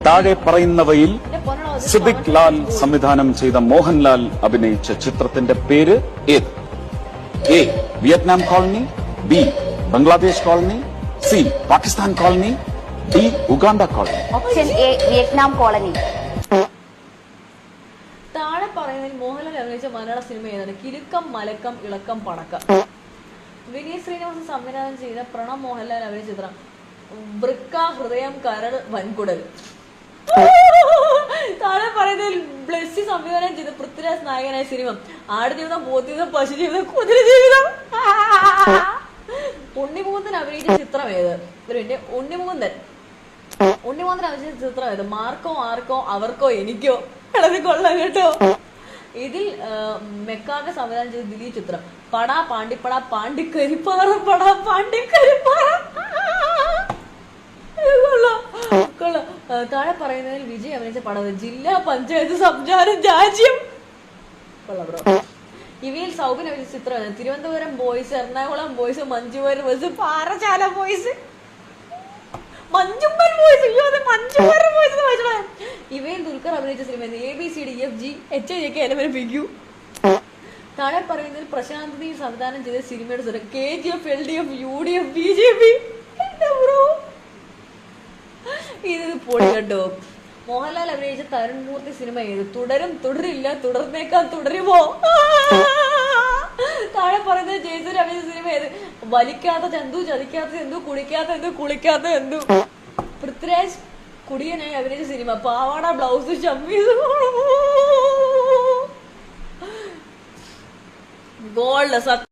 താഴെ പറയുന്നവയിൽ സിദ്ദിഖ് ലാൽ സംവിധാനം ചെയ്ത മോഹൻലാൽ അഭിനയിച്ച ചിത്രത്തിന്റെ പേര് ഏത്? A Vietnam colony, B Bangladesh colony, C Pakistan colony, D Uganda colony. Option A Vietnam colony. താഴെ പറയുന്നതിൽ മോഹൻലാൽ അഭിനയിച്ച മലയാള സിനിമ ഏതാണ്? കിലുക്കം, മലക്കം, ഇളക്കം, പണക്കം. വിനീത് ശ്രീനിവാസൻ സംവിധാനം ചെയ്ത പ്രണവ് മോഹൻലാൽ അഭിനയിച്ച ചിത്രം വൃക്ക, ഹൃദയം, കരൾ, വൻകുടൽ. താഴെ പറയുന്നതിൽ ബ്ലെസ്സി സംവിധാനം ചെയ്ത പൃഥ്വിരാജ് നായകനായ സിനിമ ആടുജീവിതം, പോത്തുജീവിതം, പശുജീവിതം, കുതിരജീവിതം. ഉണ്ണിമുകുന്ദൻ അഭിനയിച്ച ചിത്രം ഏത്? ഉണ്ണിമുകുന്ദൻ അഭിനയിച്ച ചിത്രം ഏത്? മാർക്കോ, ആർക്കോ, അവർക്കോ, എനിക്കോ? ഇളത് കൊള്ളാം കേട്ടോ. ഇതിൽ മെക്കാന്റെ സംവിധാനം ചെയ്ത ദിലീപ് ചിത്രം പടാ പാണ്ടിപ്പട, പാണ്ടിക്കരിപ്പാറ, പടാ പാണ്ടിക്കരിപ്പാറ. കൊള്ളാം. താഴെ പറയുന്നതിൽ വിജയ് അഭിനയിച്ച പടം ജില്ലാ പഞ്ചായത്ത് സംചാരം രാജ്യം. കൊള്ളാം ബ്രോ. ഇവയിൽ സൗബിൻ അഭിനയിച്ച ചിത്രം Thiruvananthapuram boys, Ernakulam boys, Manjummel boys, Parassala boys, Manjummel boys. ഇവയിൽ ദുൽഖർ അഭിനയിച്ച സിനിമ ABCDFGHIJK താഴെ പറയുന്നതിൽ പ്രശാന്ത് നീൽ സംവിധാനം ചെയ്ത സിനിമയുടെ സ്വരം KGF, LDF, UDF, BJP. ഇത് പൊടി കേട്ടോ. മോഹൻലാൽ അഭിനയിച്ച തരുൺ മൂർത്തി സിനിമ ഏത്? തുടരും, തുടരില്ല, തുടർന്നേക്കാൻ, തുടരുമോ? താഴെ പറയുന്നത് ജയസൂര്യ അഭിനയിച്ച സിനിമ ഏത്? വലിക്കാത്ത ചന്തു, ചതിക്കാത്ത ചന്തു, കുളിക്കാത്ത എന്തു, കുളിക്കാത്ത എന്തു. പൃഥ്വിരാജ് കുടിയനായി അഭിനയിച്ച സിനിമ പാവാട, ബ്ലൗസ്, ഷമ്മീസ്, ഗോൾഡ്.